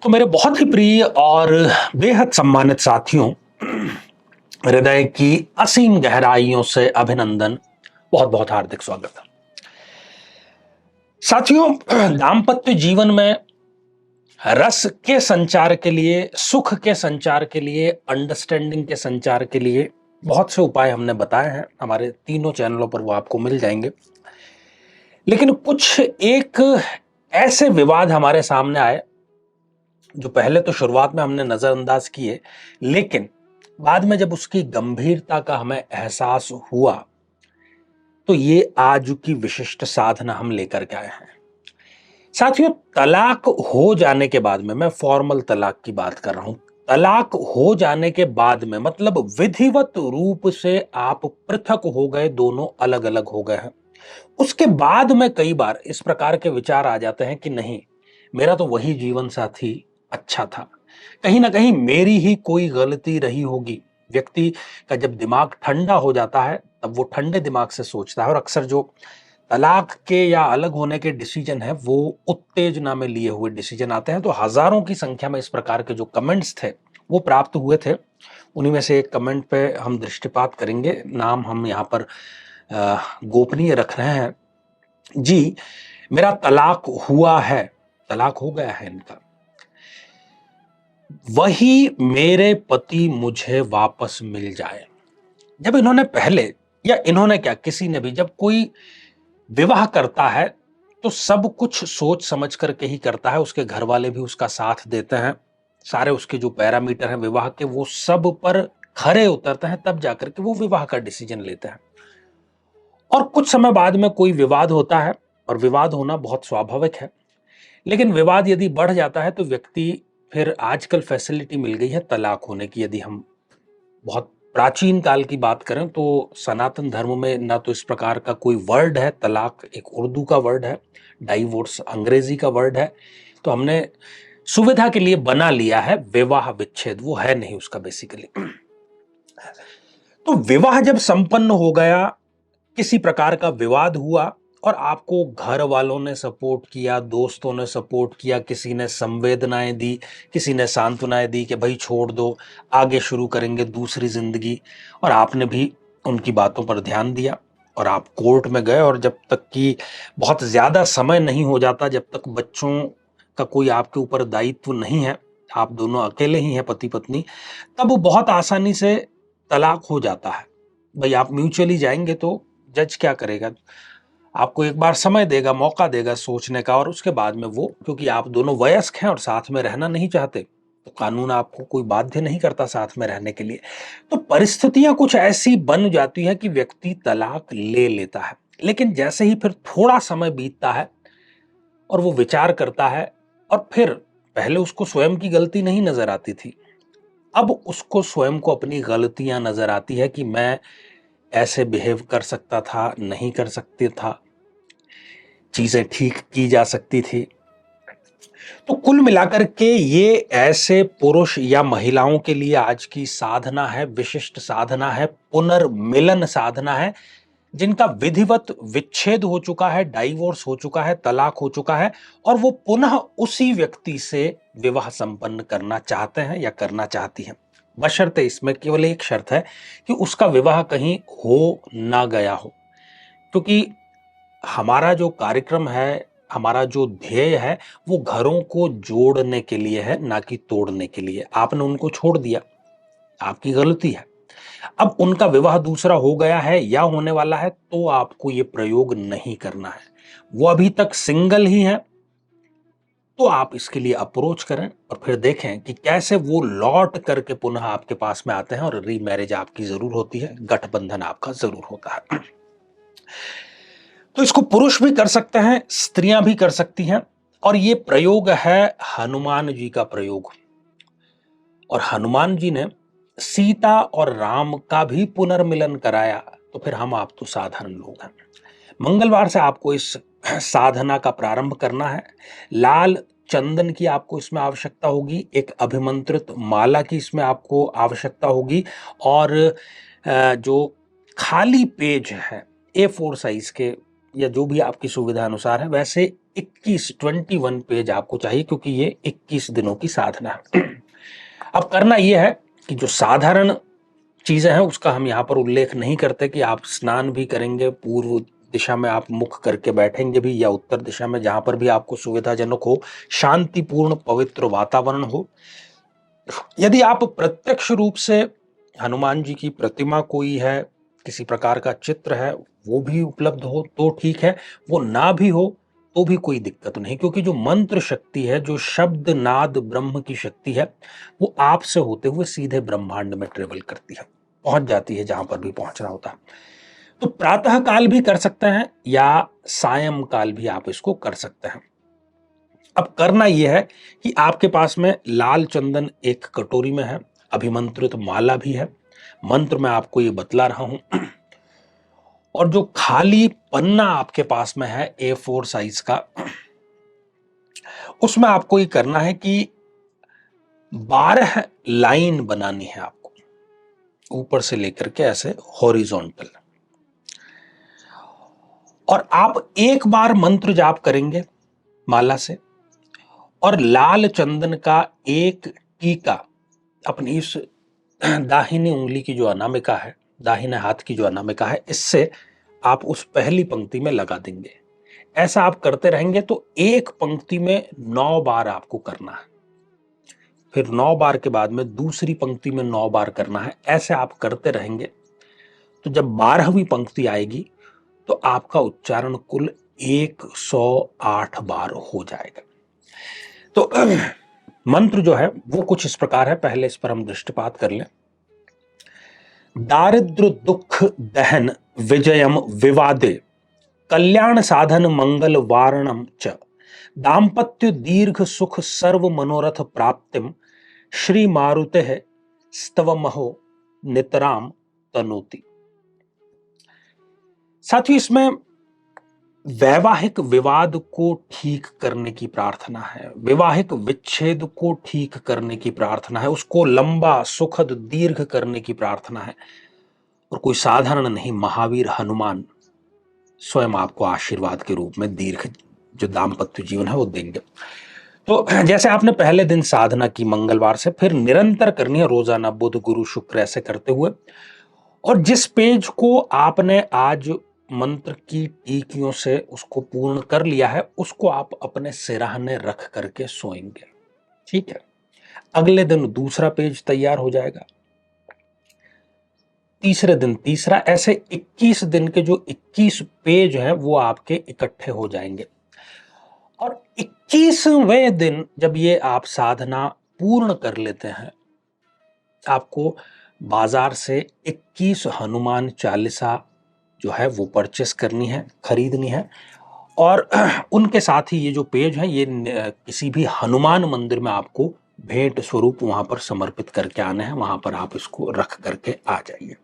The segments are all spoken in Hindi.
तो मेरे बहुत ही प्रिय और बेहद सम्मानित साथियों, हृदय की असीम गहराइयों से अभिनंदन, बहुत बहुत हार्दिक स्वागत है। साथियों, दाम्पत्य जीवन में रस के संचार के लिए, सुख के संचार के लिए, अंडरस्टैंडिंग के संचार के लिए बहुत से उपाय हमने बताए हैं। हमारे तीनों चैनलों पर वो आपको मिल जाएंगे। लेकिन कुछ एक ऐसे विवाद हमारे सामने आए जो पहले तो शुरुआत में हमने नजरअंदाज किए, लेकिन बाद में जब उसकी गंभीरता का हमें एहसास हुआ तो ये आज की विशिष्ट साधना हम लेकर के आए हैं। साथियों, तलाक हो जाने के बाद में, मैं फॉर्मल तलाक की बात कर रहा हूं, तलाक हो जाने के बाद में मतलब विधिवत रूप से आप पृथक हो गए, दोनों अलग अलग हो गए हैं, उसके बाद में कई बार इस प्रकार के विचार आ जाते हैं कि नहीं, मेरा तो वही जीवन साथी अच्छा था, कहीं ना कहीं मेरी ही कोई गलती रही होगी। व्यक्ति का जब दिमाग ठंडा हो जाता है तब वो ठंडे दिमाग से सोचता है, और अक्सर जो तलाक के या अलग होने के डिसीजन है वो उत्तेजना में लिए हुए डिसीजन आते हैं। तो हजारों की संख्या में इस प्रकार के जो कमेंट्स थे वो प्राप्त हुए थे। उन्हीं में से एक कमेंट पे हम दृष्टिपात करेंगे, नाम हम यहाँ पर गोपनीय रख रहे हैं। जी, मेरा तलाक हुआ है, तलाक हो गया है इनका, वही मेरे पति मुझे वापस मिल जाए। जब इन्होंने पहले, या इन्होंने क्या, किसी ने भी जब कोई विवाह करता है तो सब कुछ सोच समझ करके ही करता है, उसके घर वाले भी उसका साथ देते हैं, सारे उसके जो पैरामीटर हैं विवाह के वो सब पर खरे उतरते हैं, तब जाकर के वो विवाह का डिसीजन लेते हैं। और कुछ समय बाद में कोई विवाद होता है, और विवाद होना बहुत स्वाभाविक है, लेकिन विवाद यदि बढ़ जाता है तो व्यक्ति, फिर आजकल फैसिलिटी मिल गई है तलाक होने की। यदि हम बहुत प्राचीन काल की बात करें तो सनातन धर्म में ना तो इस प्रकार का कोई वर्ड है, तलाक एक उर्दू का वर्ड है, डाइवोर्स अंग्रेजी का वर्ड है, तो हमने सुविधा के लिए बना लिया है विवाह विच्छेद, वो है नहीं उसका बेसिकली। तो विवाह जब संपन्न हो गया, किसी प्रकार का विवाद हुआ और आपको घर वालों ने सपोर्ट किया, दोस्तों ने सपोर्ट किया, किसी ने संवेदनाएं दी, किसी ने सांत्वनाएं दी कि भाई छोड़ दो, आगे शुरू करेंगे दूसरी जिंदगी, और आपने भी उनकी बातों पर ध्यान दिया और आप कोर्ट में गए। और जब तक कि बहुत ज्यादा समय नहीं हो जाता, जब तक बच्चों का कोई आपके ऊपर दायित्व नहीं है, आप दोनों अकेले ही हैं पति पत्नी, तब बहुत आसानी से तलाक हो जाता है। भाई आप म्यूचुअली जाएंगे तो जज क्या करेगा, आपको एक बार समय देगा, मौका देगा सोचने का, और उसके बाद में वो, क्योंकि आप दोनों वयस्क हैं और साथ में रहना नहीं चाहते, तो कानून आपको कोई बाध्य नहीं करता साथ में रहने के लिए। तो परिस्थितियां कुछ ऐसी बन जाती है कि व्यक्ति तलाक ले लेता है। लेकिन जैसे ही फिर थोड़ा समय बीतता है और वो विचार करता है, और फिर पहले उसको स्वयं की गलती नहीं नजर आती थी, अब उसको स्वयं को अपनी गलतियां नजर आती है कि मैं ऐसे बिहेव कर सकता था, नहीं कर सकते था, चीजें ठीक की जा सकती थी। तो कुल मिलाकर के ये ऐसे पुरुष या महिलाओं के लिए आज की साधना है, विशिष्ट साधना है, पुनर्मिलन साधना है, जिनका विधिवत विच्छेद हो चुका है, डाइवोर्स हो चुका है, तलाक हो चुका है, और वो पुनः उसी व्यक्ति से विवाह संपन्न करना चाहते हैं या करना चाहती हैं। बशर्ते, इसमें केवल एक शर्त है कि उसका विवाह कहीं हो ना गया हो, क्योंकि हमारा जो कार्यक्रम है, हमारा जो ध्येय है, वो घरों को जोड़ने के लिए है, ना कि तोड़ने के लिए। आपने उनको छोड़ दिया, आपकी गलती है। अब उनका विवाह दूसरा हो गया है या होने वाला है तो आपको ये प्रयोग नहीं करना है। वो अभी तक सिंगल ही है तो आप इसके लिए अप्रोच करें और फिर देखें कि कैसे वो लौट करके पुनः आपके पास में आते हैं, और रीमैरिज आपकी जरूर होती है, गठबंधन आपका जरूर होता है। तो इसको पुरुष भी कर सकते हैं, स्त्रियां भी कर सकती हैं, और ये प्रयोग है हनुमान जी का प्रयोग। और हनुमान जी ने सीता और राम का भी पुनर्मिलन कराया, तो फिर हम आप तो साधारण लोग हैं। मंगलवार से आपको इस साधना का प्रारंभ करना है। लाल चंदन की आपको इसमें आवश्यकता होगी, एक अभिमंत्रित माला की इसमें आपको आवश्यकता होगी, और जो खाली पेज है A4 साइज के या जो भी आपकी सुविधा अनुसार है, वैसे 21 पेज आपको चाहिए, क्योंकि ये 21 दिनों की साधना है। अब करना यह है कि जो साधारण चीजें हैं उसका हम यहाँ पर उल्लेख नहीं करते कि आप स्नान भी करेंगे, पूर्व दिशा में आप मुख करके बैठेंगे भी, या उत्तर दिशा में, जहां पर भी आपको सुविधाजनक हो, शांतिपूर्ण पवित्र वातावरण हो। यदि आप प्रत्यक्ष रूप से हनुमान जी की प्रतिमा कोई है, किसी प्रकार का चित्र है, वो भी उपलब्ध हो तो ठीक है, वो ना भी हो तो भी कोई दिक्कत नहीं, क्योंकि जो मंत्र शक्ति है, जो शब्द नाद ब्रह्म की शक्ति है, वो आपसे होते हुए सीधे ब्रह्मांड में ट्रेवल करती है, पहुंच जाती है जहां पर भी पहुंचना होता है। तो प्रातः काल भी कर सकते हैं या सायं काल भी आप इसको कर सकते हैं। अब करना यह है कि आपके पास में लाल चंदन एक कटोरी में है, अभिमंत्रित माला भी है, मंत्र मैं आपको ये बतला रहा हूं, और जो खाली पन्ना आपके पास में है A4 साइज का, उसमें आपको ये करना है कि 12 लाइन बनानी है आपको, ऊपर से लेकर के ऐसे हॉरिजॉन्टल, और आप एक बार मंत्र जाप करेंगे माला से, और लाल चंदन का एक टीका अपनी इस दाहिनी उंगली की जो अनामिका है, दाहिने हाथ की जो अनामिका है, इससे आप उस पहली पंक्ति में लगा देंगे। ऐसा आप करते रहेंगे तो एक पंक्ति में 9 बार आपको करना है, फिर 9 बार के बाद में दूसरी पंक्ति में 9 बार करना है। ऐसे आप करते रहेंगे तो जब 12वीं पंक्ति आएगी तो आपका उच्चारण कुल 108 बार हो जाएगा। तो मंत्र जो है वो कुछ इस प्रकार है, पहले इस पर हम दृष्टिपात कर लें। दारिद्र दुख दहन विजयम विवादे, कल्याण साधन मंगल वारणम च, दाम्पत्य दीर्घ सुख सर्व मनोरथ प्राप्तिम, श्री मारुते स्तवमहो नितराम तनोति। साथियों, इसमें वैवाहिक विवाद को ठीक करने की प्रार्थना है, वैवाहिक विच्छेद को ठीक करने की प्रार्थना है, उसको लंबा सुखद दीर्घ करने की प्रार्थना है, और कोई साधारण नहीं, महावीर हनुमान स्वयं आपको आशीर्वाद के रूप में दीर्घ जो दाम्पत्य जीवन है वो देंगे। तो जैसे आपने पहले दिन साधना की मंगलवार से, फिर निरंतर करनी है रोजाना बुध गुरु शुक्र ऐसे करते हुए, और जिस पेज को आपने आज मंत्र की टीकियों से उसको पूर्ण कर लिया है, उसको आप अपने सिरहाने रख करके सोएंगे। ठीक है, अगले दिन दूसरा पेज तैयार हो जाएगा, तीसरे दिन तीसरा, ऐसे 21 दिन के जो 21 पेज हैं वो आपके इकट्ठे हो जाएंगे। और 21वें दिन जब ये आप साधना पूर्ण कर लेते हैं, आपको बाजार से 21 हनुमान चालीसा जो है वो परचेस करनी है, खरीदनी है, और उनके साथ ही ये जो पेज है ये किसी भी हनुमान मंदिर में आपको भेंट स्वरूप वहां पर समर्पित करके आने हैं, वहां पर आप इसको रख करके आ जाइए।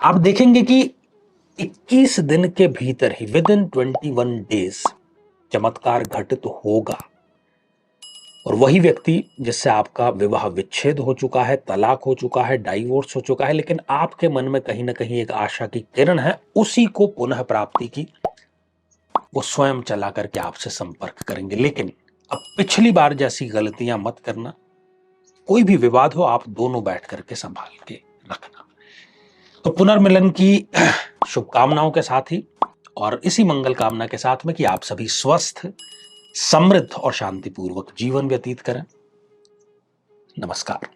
आप देखेंगे कि 21 दिन के भीतर ही, विद इन 21 डेज, चमत्कार घटित होगा, और वही व्यक्ति जिससे आपका विवाह विच्छेद हो चुका है, तलाक हो चुका है, डाइवोर्स हो चुका है, लेकिन आपके मन में कहीं ना कहीं एक आशा की किरण है, उसी को पुनः प्राप्ति की, वो स्वयं चला करके आपसे संपर्क करेंगे। लेकिन अब पिछली बार जैसी गलतियां मत करना, कोई भी विवाद हो आप दोनों बैठ करके संभाल के रखना। तो पुनर्मिलन की शुभकामनाओं के साथ ही, और इसी मंगल कामना के साथ में कि आप सभी स्वस्थ, समृद्ध और शांतिपूर्वक जीवन व्यतीत करें। नमस्कार।